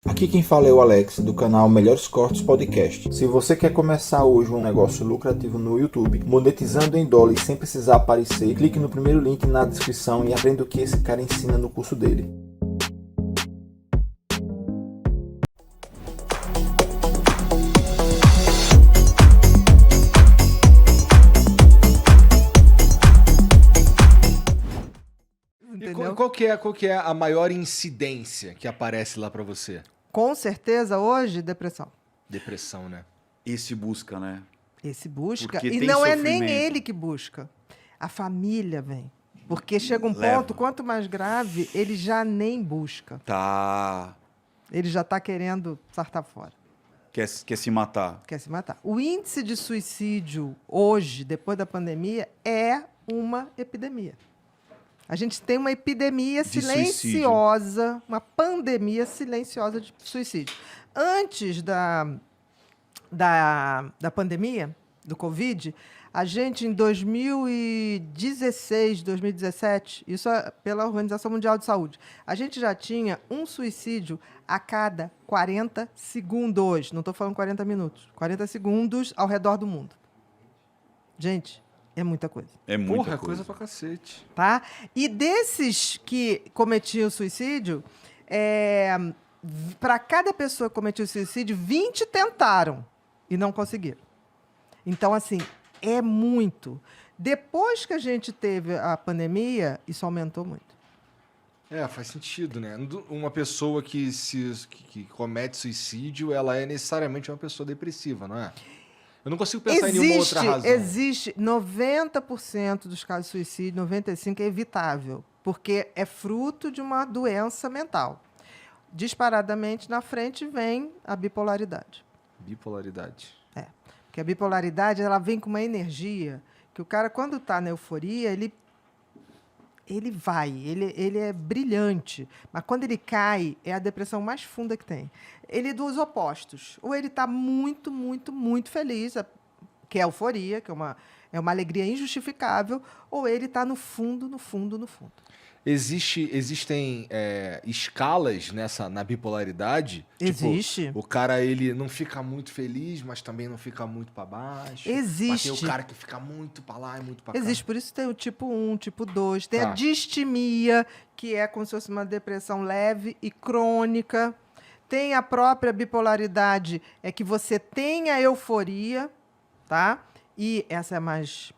Aqui quem fala é o Alex, do canal Melhores Cortes Podcast. Se você quer começar hoje um negócio lucrativo no YouTube, monetizando em dólar e sem precisar aparecer, clique no primeiro link na descrição e aprenda o que esse cara ensina no curso dele. Entendeu? Qual que é a maior incidência que aparece lá pra você? Com certeza, hoje, depressão. Depressão, né? Esse busca, né? Esse busca. Porque E tem não é sofrimento. nem ele que busca. A família vem. Porque chega um Leva. ponto, quanto mais grave, ele já nem busca. Tá. Ele já está querendo sartar fora. Quer se matar. Quer se matar. O índice de suicídio hoje, depois da pandemia, é uma epidemia. A gente tem uma epidemia De silenciosa, uma pandemia silenciosa de suicídio. Antes da pandemia, do Covid, a gente, em 2016, 2017, isso é pela Organização Mundial de Saúde, a gente já tinha um suicídio a cada 40 segundos. Não estou falando 40 minutos. 40 segundos ao redor do mundo. Gente, é muita coisa. É muita Porra, é coisa. coisa pra cacete. Tá? E desses que cometiam suicídio, para cada pessoa que cometia suicídio, 20 tentaram e não conseguiram. Então, assim, é muito. Depois que a gente teve a pandemia, isso aumentou muito. É, faz sentido, né? Uma pessoa que comete suicídio, ela é necessariamente uma pessoa depressiva, não é? Eu não consigo pensar em nenhuma outra razão. Existe 90% dos casos de suicídio, 95% é evitável, porque é fruto de uma doença mental. Disparadamente, na frente, vem a bipolaridade. Bipolaridade. Porque a bipolaridade, ela vem com uma energia que o cara, quando está na euforia, ele é brilhante. Mas quando ele cai, é a depressão mais funda que tem. Ele é dos opostos. Ou ele está muito, muito, muito feliz, que é a euforia, que é uma alegria injustificável, ou ele está no fundo, no fundo, no fundo. Existem escalas na bipolaridade? Existe. Tipo, o cara, ele não fica muito feliz, mas também não fica muito pra baixo. Existe. Mas tem o cara que fica muito pra lá e muito pra cá. Existe, por isso tem o tipo 1, tipo 2, tem Tá. a distimia, que é como se fosse uma depressão leve e crônica. Tem a própria bipolaridade, é que você tem a euforia, tá? E essa é a mais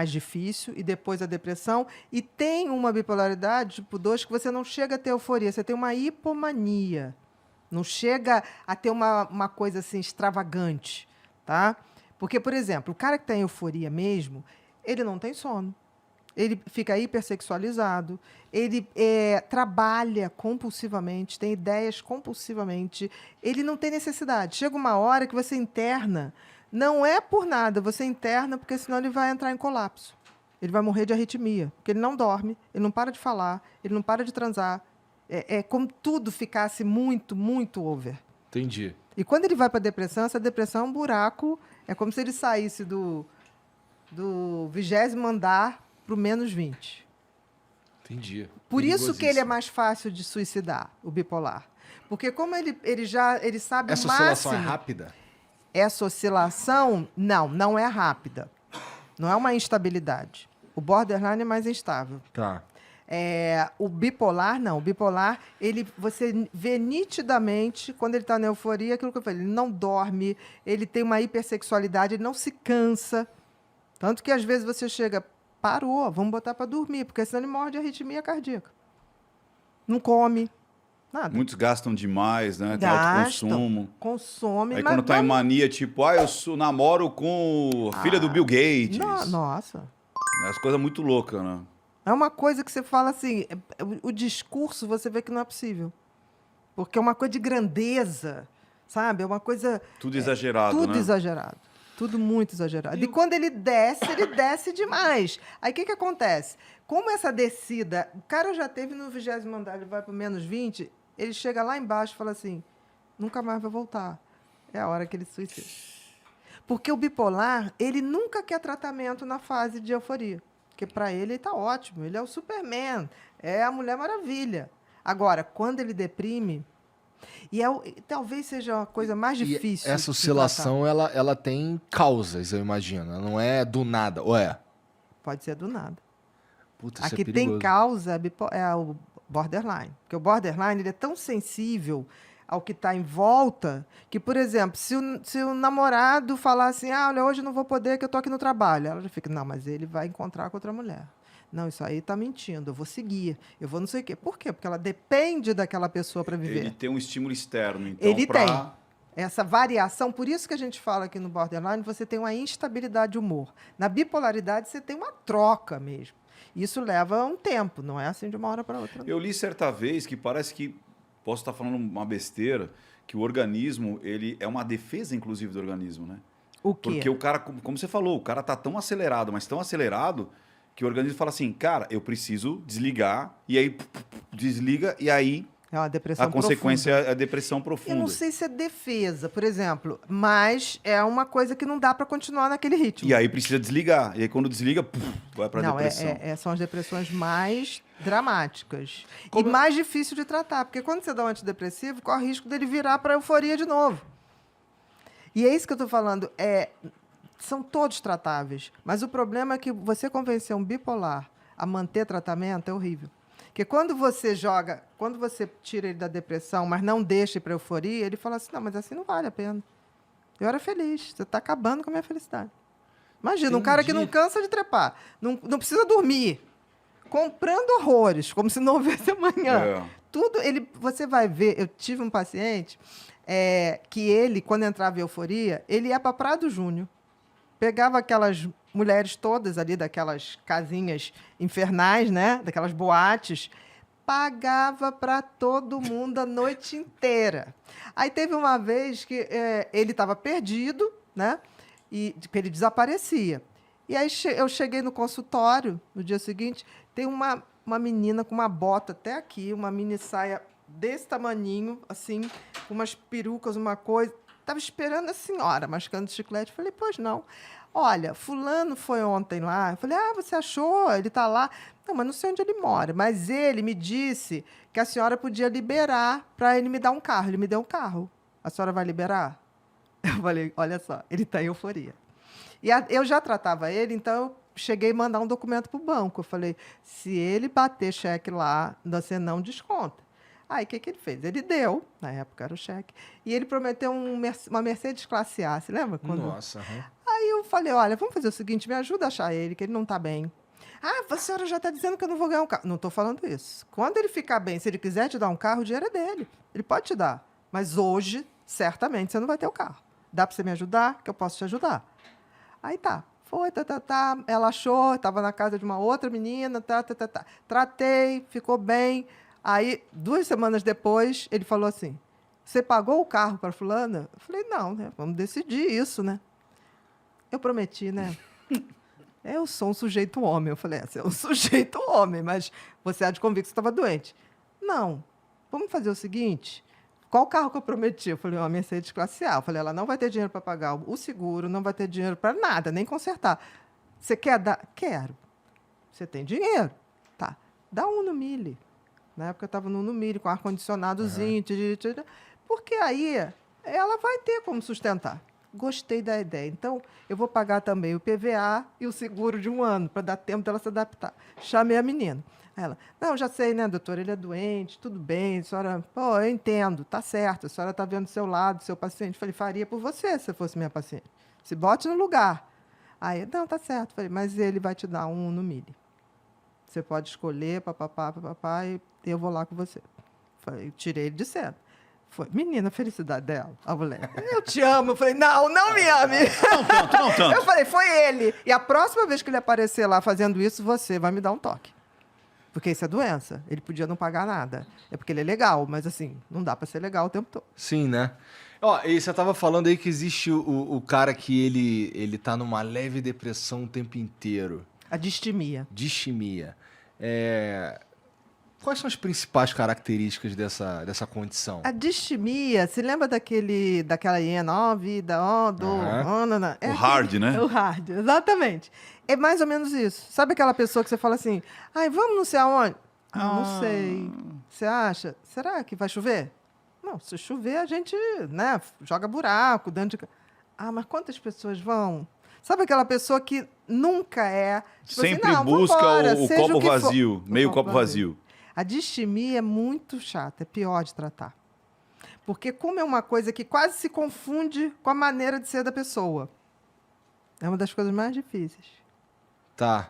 difícil, e depois a depressão. E tem uma bipolaridade, tipo 2, que você não chega a ter euforia, você tem uma hipomania. Não chega a ter uma coisa assim extravagante, tá? Porque, por exemplo, o cara que está em euforia mesmo, ele não tem sono. Ele fica hipersexualizado, ele trabalha compulsivamente, tem ideias compulsivamente, ele não tem necessidade. Chega uma hora que você interna, não é por nada, você interna porque senão ele vai entrar em colapso. Ele vai morrer de arritmia, porque ele não dorme, ele não para de falar, ele não para de transar. É como tudo ficasse muito, muito over. Entendi. E quando ele vai para a depressão, essa depressão é um buraco, é como se ele saísse do 20º andar para o -20. Entendi. Por isso que ele é Perigosíssimo. mais fácil de suicidar, o bipolar. Porque como ele sabe Essa o oscilação máximo... é rápida? Essa oscilação, não é rápida. Não é uma instabilidade. O borderline é mais instável. Tá. O bipolar, não. O bipolar, você vê nitidamente, quando ele está na euforia, aquilo que eu falei, ele não dorme, ele tem uma hipersexualidade, ele não se cansa. Tanto que, às vezes, você chega, parou, vamos botar para dormir, porque senão ele morre de arritmia cardíaca. Não come, nada. Muitos gastam demais, né? Tem alto consumo. Consome, Aí mas quando tá em mania, tipo, namoro com a filha do Bill Gates. Nossa. As coisas muito loucas, né? É uma coisa que você fala assim, o discurso você vê que não é possível. Porque é uma coisa de grandeza, sabe? É uma coisa... Tudo exagerado, Tudo né? exagerado. Tudo muito exagerado. E quando ele desce demais. Aí o que acontece? Como essa descida, o cara já teve no 20º andar, ele vai para o -20, ele chega lá embaixo e fala assim, nunca mais vai voltar. É a hora que ele se suicida. Porque o bipolar, ele nunca quer tratamento na fase de euforia. Porque para ele está ótimo, ele é o Superman, é a Mulher Maravilha. Agora, quando ele deprime, E talvez seja a coisa mais difícil. E essa oscilação, ela tem causas, eu imagino. Ela não é do nada, ou é? Pode ser do nada. Puta, isso Aqui é perigoso. tem causa é o borderline. Porque o borderline ele é tão sensível ao que está em volta que, por exemplo, se o namorado falar assim, olha, hoje eu não vou poder que eu estou aqui no trabalho, ela já fica, não, mas ele vai encontrar com outra mulher. Não, isso aí está mentindo, eu vou seguir, eu vou não sei o quê. Por quê? Porque ela depende daquela pessoa para viver. Ele tem um estímulo externo, então, Ele tem. Essa variação, por isso que a gente fala aqui no borderline, você tem uma instabilidade de humor. Na bipolaridade, você tem uma troca mesmo. Isso leva um tempo, não é assim de uma hora para outra. Eu li certa vez que parece que, posso estar falando uma besteira, que o organismo, ele é uma defesa, inclusive, do organismo, né? O quê? Porque o cara, como você falou, o cara tá tão acelerado, mas tão acelerado, que o organismo fala assim, cara, eu preciso desligar, e aí desliga, e aí É uma depressão a consequência é a depressão profunda. Eu não sei se é defesa, por exemplo, mas é uma coisa que não dá para continuar naquele ritmo. E aí precisa desligar. E aí quando desliga, vai para depressão. São as depressões mais dramáticas. E mais difícil de tratar, porque quando você dá um antidepressivo, corre o risco dele virar para euforia de novo. E é isso que eu estou falando. São todos tratáveis, mas o problema é que você convencer um bipolar a manter tratamento é horrível. Porque quando você tira ele da depressão, mas não deixa para euforia, ele fala assim, não, mas assim não vale a pena. Eu era feliz, você está acabando com a minha felicidade. Imagina, um cara que não cansa de trepar, não precisa dormir, comprando horrores, como se não houvesse amanhã. Tudo, você vai ver, eu tive um paciente que ele, quando entrava em euforia, ele ia para Prado Júnior, pegava aquelas mulheres todas ali, daquelas casinhas infernais, né? Daquelas boates, pagava para todo mundo a noite inteira. Aí teve uma vez que ele estava perdido, né? E ele desaparecia. E aí eu cheguei no consultório, no dia seguinte, tem uma menina com uma bota até aqui, uma mini saia desse tamaninho, assim, com umas perucas, uma coisa. Estava esperando a senhora, mascando chiclete. Falei, pois não. Olha, fulano foi ontem lá. Eu falei, você achou? Ele está lá. Não, mas não sei onde ele mora. Mas ele me disse que a senhora podia liberar para ele me dar um carro. Ele me deu um carro. A senhora vai liberar? Eu falei, olha só, ele está em euforia. E eu já tratava ele, então eu cheguei a mandar um documento para o banco. Eu falei, se ele bater cheque lá, você não desconta. Aí, o que ele fez? Ele deu, na época era o cheque, e ele prometeu uma Mercedes classe A, você lembra? Nossa. Aí eu falei, olha, vamos fazer o seguinte, me ajuda a achar ele, que ele não está bem. A senhora já está dizendo que eu não vou ganhar um carro. Não estou falando isso. Quando ele ficar bem, se ele quiser te dar um carro, o dinheiro é dele. Ele pode te dar. Mas hoje, certamente, você não vai ter o carro. Dá para você me ajudar? Que eu posso te ajudar. Aí tá. Foi, ela achou, estava na casa de uma outra menina, Tratei, ficou bem. Aí, 2 semanas depois, ele falou assim, você pagou o carro para fulana? Eu falei, não, né? Vamos decidir isso, né? Eu prometi, né? Eu sou um sujeito homem. Eu falei, você é um sujeito homem, mas você há de convir que você estava doente. Não, vamos fazer o seguinte, qual carro que eu prometi? Eu falei, uma Mercedes classe A. Eu falei, ela não vai ter dinheiro para pagar o seguro, não vai ter dinheiro para nada, nem consertar. Você quer dar? Quero. Você tem dinheiro? Tá, dá um no Mille. Na época eu estava no Mille, com ar-condicionadozinho, porque aí ela vai ter como sustentar. Gostei da ideia. Então, eu vou pagar também o PVA e o seguro de 1 ano, para dar tempo dela se adaptar. Chamei a menina. Ela, não, já sei, né, doutora, ele é doente, tudo bem, a senhora, eu entendo, tá certo, a senhora está vendo do seu lado, seu paciente. Falei, faria por você, se fosse minha paciente. Se bote no lugar. Aí, não, tá certo. Falei, mas ele vai te dar 1 no Mille. Você pode escolher, papapá, e eu vou lá com você. Falei, tirei ele de cena. Foi, menina, a felicidade dela, a mulher. Eu te amo. Eu falei, não me ame. Não tanto. Eu falei, foi ele. E a próxima vez que ele aparecer lá fazendo isso, você vai me dar um toque. Porque isso é doença. Ele podia não pagar nada. É porque ele é legal, mas assim, não dá para ser legal o tempo todo. Sim, né? E você estava falando aí que existe o cara que ele tá numa leve depressão o tempo inteiro. A distimia. Distimia. Quais são as principais características dessa condição? A distimia, se lembra daquela hiena, vida, o hard, né? O hard, exatamente. É mais ou menos isso. Sabe aquela pessoa que você fala assim, vamos não sei aonde? Não sei. Você acha? Será que vai chover? Não, se chover, a gente, né, joga buraco dentro de... Ah, mas quantas pessoas vão? Sabe aquela pessoa que nunca é... Tipo Sempre assim, não, busca vambora, o seja copo que for. vazio, meio copo vazio. A distimia é muito chata, é pior de tratar. Porque como é uma coisa que quase se confunde com a maneira de ser da pessoa. É uma das coisas mais difíceis. Tá.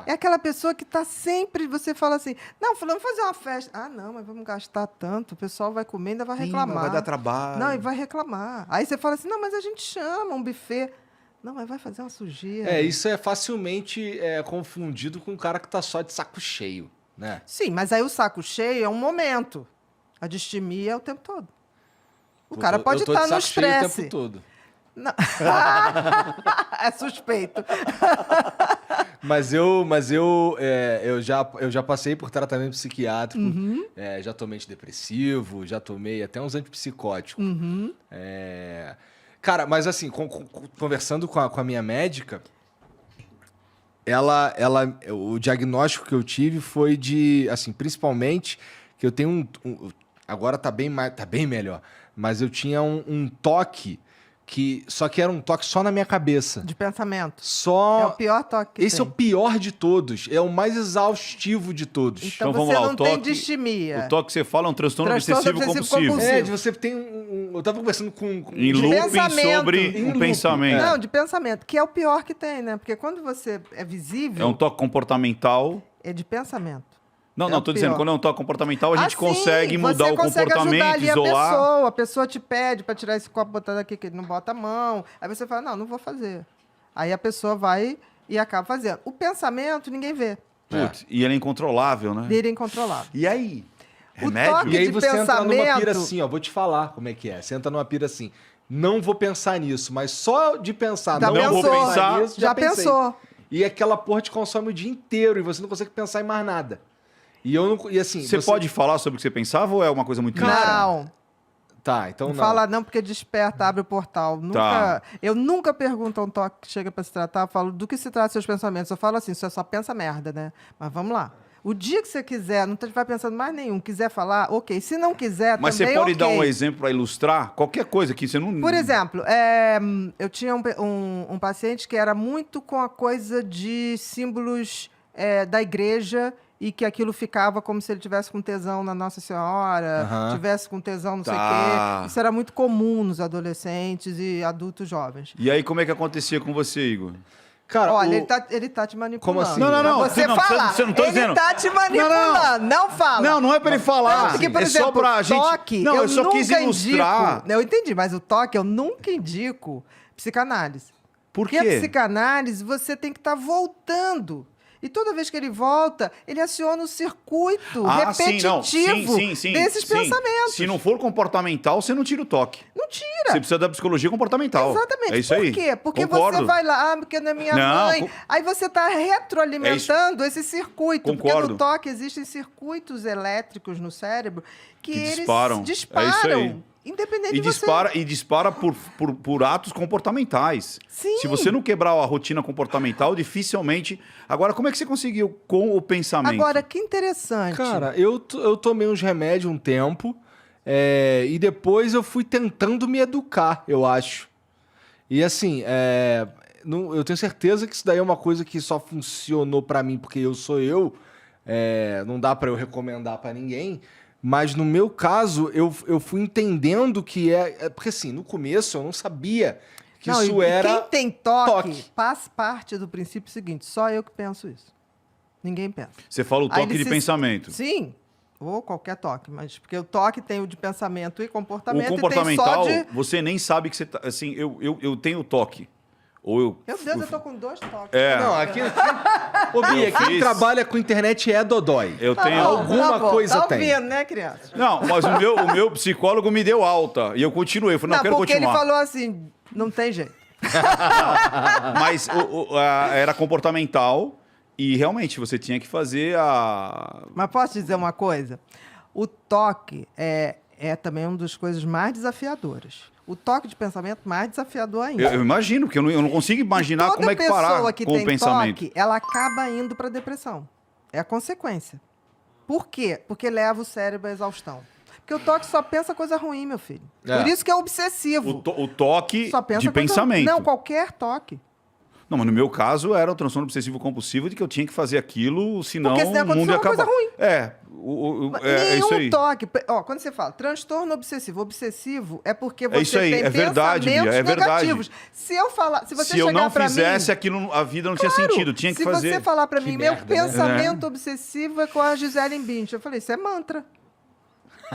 É aquela pessoa que está sempre... Você fala assim, não, vamos fazer uma festa. Ah, não, mas vamos gastar tanto, o pessoal vai comer e ainda vai reclamar. Vai dar trabalho. Não, e vai reclamar. Aí você fala assim, não, mas a gente chama um buffet. Não, mas vai fazer uma sujeira. Isso é facilmente confundido com um cara que tá só de saco cheio, né? Sim, mas aí o saco cheio é um momento. A distimia é o tempo todo. O cara pode eu tô estar de no saco cheio o estresse. tempo todo. Não. É suspeito. Mas eu já passei por tratamento psiquiátrico, já tomei antidepressivo, já tomei até uns antipsicóticos. Cara, mas assim, conversando com a minha médica, o diagnóstico que eu tive foi de, assim, principalmente, que eu tenho agora tá bem melhor, mas eu tinha um toque só que era um toque só na minha cabeça. De pensamento. Só... É o pior toque que Esse tem. é o pior de todos. É o mais exaustivo de todos. Então vamos você lá, não tem distimia. O toque que você fala é um transtorno obsessivo compulsivo. compulsivo. De você tem eu tava conversando com Em De looping pensamento. sobre Em um looping. pensamento. Não, de pensamento, que é o pior que tem, né? Porque quando você é visível, É um toque comportamental. é de pensamento. Não, É não, o tô dizendo, pior. quando é um toque comportamental, a gente Assim, consegue mudar você o consegue ajudar comportamento, ali isolar. a pessoa te pede para tirar esse copo, botar daqui, que ele não bota a mão. Aí você fala, não vou fazer. Aí a pessoa vai e acaba fazendo. O pensamento, ninguém vê. Putz, e ele é incontrolável, né? Vira incontrolável. E aí? O Remédio? toque- E aí de você entra numa pira pensamento- assim, ó, vou te falar como é que é. Você entra numa pira assim, não vou pensar nisso, mas só de pensar, Já não vou pensou. pensar nisso, Já pensei. pensou. E aquela porra te consome o dia inteiro e você não consegue pensar em mais nada. E eu não... E assim... Você pode falar sobre o que você pensava ou é uma coisa muito clara? Não. Tá, então Não não. fala não, porque desperta, abre o portal. Eu nunca pergunto a um toque que chega para se tratar, eu falo do que se trata seus pensamentos. Eu falo assim, você só pensa merda, né? Mas vamos lá. O dia que você quiser, não vai pensando mais nenhum, quiser falar, ok. Se não quiser, Mas também você pode dar ok. um exemplo para ilustrar qualquer coisa que você não... Por exemplo, eu tinha um paciente que era muito com a coisa de símbolos da igreja e que aquilo ficava como se ele tivesse com tesão na Nossa Senhora, tivesse com tesão não sei o quê. Isso era muito comum nos adolescentes e adultos jovens. E aí, como é que acontecia com você, Igor? Cara, Olha, ele tá te manipulando. Como assim? Não. Você Não, fala, você não tá ele dizendo. tá te manipulando, não fala. Não é para ele falar. Não, porque, por é exemplo, só pra gente... toque, Não, eu só quis nunca ilustrar. indico. Eu entendi, mas o toque eu nunca indico psicanálise. Por Porque a quê? psicanálise você tem que estar voltando. E toda vez que ele volta, ele aciona o circuito repetitivo desses pensamentos. Se não for comportamental, você não tira o toque. Não tira. Você precisa da psicologia comportamental. Exatamente. É isso aí. Por quê? Porque Concordo. você vai lá, porque não é minha Não, mãe. Aí você está retroalimentando esse circuito. Porque Concordo. no toque existem circuitos elétricos no cérebro que eles disparam. disparam. É isso aí. Independente E de dispara, e dispara por atos comportamentais. Sim. Se você não quebrar a rotina comportamental, dificilmente... Agora, como é que você conseguiu com o pensamento? Agora, que interessante. Cara, eu tomei uns remédios um tempo e depois eu fui tentando me educar, eu acho. E assim, eu tenho certeza que isso daí é uma coisa que só funcionou pra mim porque eu sou eu. Não dá pra eu recomendar pra ninguém. Mas no meu caso, eu fui entendendo que porque assim, no começo eu não sabia que Não, isso e era... quem tem toque, faz parte do princípio seguinte, só eu que penso isso. Ninguém pensa. Você fala o Aí toque ele de pensamento. Sim, ou qualquer toque, mas porque o toque tem o de pensamento e comportamento, O comportamental, e tem só de... você nem sabe que você tá... Assim, eu tenho toque. Ou eu... Meu Deus, eu tô com 2 toques. Não, aqui Ô, Bia, quem fiz. trabalha com internet é dodói. Eu tenho... Alguma coisa tá tem. ouvindo, né, criança? Não, mas o meu psicólogo me deu alta. E eu continuei. Eu falei, não, eu quero porque continuar. ele falou assim, não tem jeito. Mas era comportamental e realmente você tinha que fazer a... Mas posso dizer uma coisa? O toque é também uma das coisas mais desafiadoras. O toque de pensamento mais desafiador ainda. Eu imagino, porque eu não consigo imaginar como é que parar Toda pessoa que com o tem pensamento. toque, ela acaba indo para depressão. É a consequência. Por quê? Porque leva o cérebro à exaustão. Porque o toque só pensa coisa ruim, meu filho. É. Por isso que é obsessivo. O toque Só pensa de coisa pensamento. Não, qualquer toque. Não, mas no meu caso era o transtorno obsessivo compulsivo de que eu tinha que fazer aquilo, senão Porque senão o mundo ia aconteceu uma acabar. coisa ruim. É isso aí. Nenhum toque. Ó, quando você fala transtorno obsessivo, obsessivo é porque você isso aí, tem é verdade, Bia, pensamentos é verdade. negativos. Se eu falar, se você Se eu chegar não pra fizesse mim, aquilo, a vida não tinha claro, sentido, tinha que se fazer. você falar pra Que mim, merda, meu né? pensamento obsessivo é com a Gisele Bündchen. Eu falei, isso é mantra.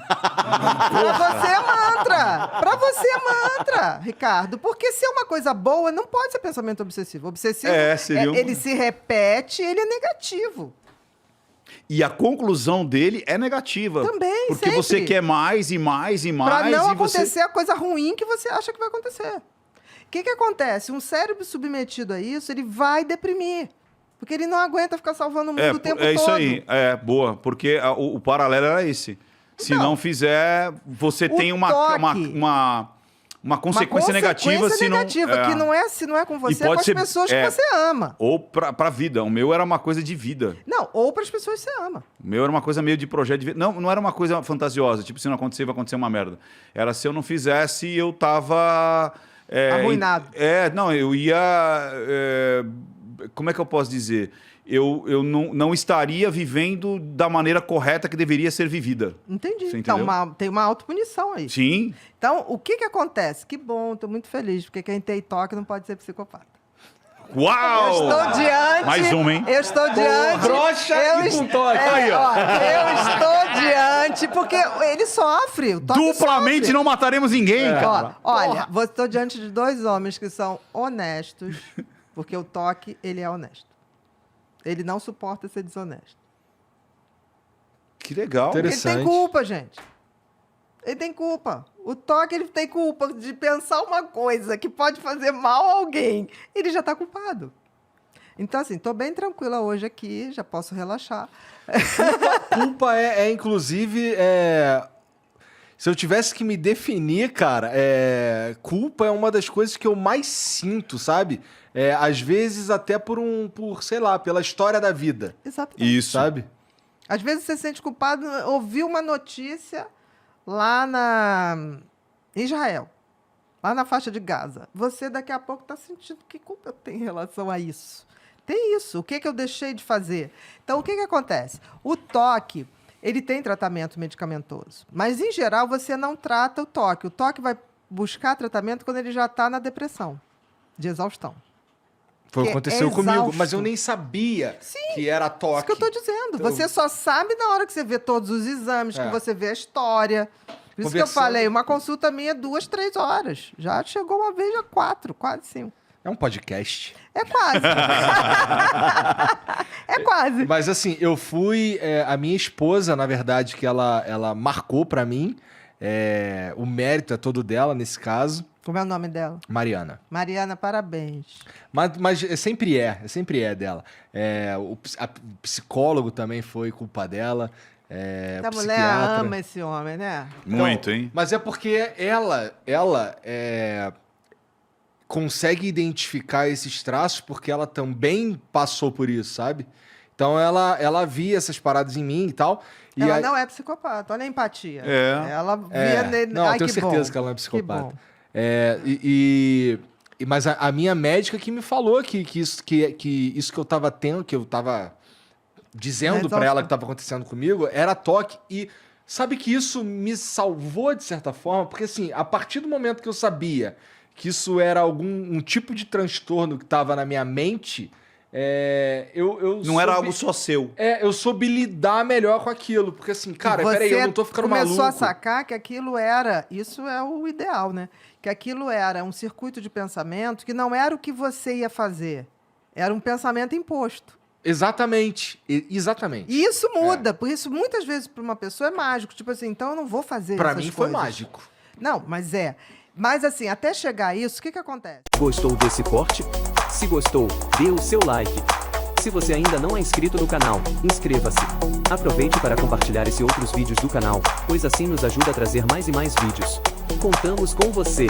Pra você é mantra. Pra você é mantra, Ricardo. Porque se é uma coisa boa, não pode ser pensamento obsessivo. Obsessivo, seria ele se repete, ele é negativo. E a conclusão dele é negativa. Também, Porque sempre. você quer mais e mais e mais. Pra não e você... acontecer a coisa ruim que você acha que vai acontecer. O que acontece? Um cérebro submetido a isso, ele vai deprimir. Porque ele não aguenta ficar salvando o mundo o tempo todo. É isso aí, boa. Porque o paralelo era esse. Se Então, não fizer, você tem uma consequência negativa. Se negativa, que não é, se não é com você, é com as pessoas que você ama. Ou pra vida. O meu era uma coisa de vida. Não, ou para as pessoas que você ama. O meu era uma coisa meio de projeto de vida. Não era uma coisa fantasiosa. Tipo, se não acontecer, vai acontecer uma merda. Era se eu não fizesse, eu tava... Arruinado. Não, eu ia... como é que eu posso dizer? Eu não estaria vivendo da maneira correta que deveria ser vivida. Entendi. Você Então, entendeu? tem uma autopunição aí. Sim. Então, o que acontece? Que bom, estou muito feliz, porque quem tem toque não pode ser psicopata. Uau! Eu estou diante... Mais uma, hein? Eu estou diante... broxa e com toque. Aí, ó. Eu estou diante, porque ele sofre. O toque Duplamente sofre. não mataremos ninguém, cara. Olha, estou diante de dois homens que são honestos, porque o toque, ele é honesto. Ele não suporta ser desonesto. Que legal. Ele Interessante. tem culpa, gente. Ele tem culpa. O toque, ele tem culpa de pensar uma coisa que pode fazer mal a alguém. Ele já está culpado. Então, assim, estou bem tranquila hoje aqui, já posso relaxar. Culpa inclusive, se eu tivesse que me definir, cara, culpa é uma das coisas que eu mais sinto, sabe? Às vezes até sei lá, pela história da vida, Exatamente. Isso. sabe? Às vezes você se sente culpado, ouviu uma notícia lá em Israel, lá na faixa de Gaza. Você daqui a pouco está sentindo que culpa eu tenho em relação a isso. Tem isso. O que eu deixei de fazer? Então, o que acontece? O toque, ele tem tratamento medicamentoso. Mas, em geral, você não trata o toque. O toque vai buscar tratamento quando ele já está na depressão, de exaustão. Foi o que aconteceu comigo, exausto. mas eu nem sabia que era toque. Isso que eu estou dizendo. Então, Você só sabe na hora que você vê todos os exames, que você vê a história. Por isso que eu Conversando- falei, uma consulta minha 2, 3 horas. Já chegou uma vez a 4, quase 5. É um podcast. É quase. É quase. Mas assim, eu fui... a minha esposa, na verdade, que ela marcou pra mim. O mérito é todo dela, nesse caso. Como é o nome dela? Mariana. Mariana, parabéns. Mas sempre é dela. O psicólogo também foi culpa dela. A mulher psiquiatra. ama esse homem, né? Muito, hein? Mas é porque ela consegue identificar esses traços porque ela também passou por isso, sabe? Então ela via essas paradas em mim e tal. E Ela aí- não é psicopata, olha a empatia. É. Ela via nele. Não, Ai, eu tenho que certeza bom. que ela não é Que psicopata. bom. Mas a minha médica que me falou que isso que eu tava tendo, que eu tava dizendo pra ela que tava acontecendo comigo, era toque. E sabe que isso me salvou de certa forma? Porque assim, a partir do momento que eu sabia que isso era um tipo de transtorno que tava na minha mente, eu Não era soube- algo só seu. eu soube lidar melhor com aquilo. Porque assim, cara, peraí, eu não tô ficando maluco. começou a sacar que aquilo isso é o ideal, né? Que aquilo era um circuito de pensamento que não era o que você ia fazer. Era um pensamento imposto. Exatamente. Exatamente. E isso muda. Por isso, muitas vezes, para uma pessoa é mágico. Tipo assim, então eu não vou fazer Pra essas mim foi coisas. mágico. Não, mas é. Mas assim, até chegar a isso, o que acontece? Gostou desse corte? Se gostou, dê o seu like. Se você ainda não é inscrito no canal, inscreva-se. Aproveite para compartilhar esse e outros vídeos do canal, pois assim nos ajuda a trazer mais e mais vídeos. Contamos com você!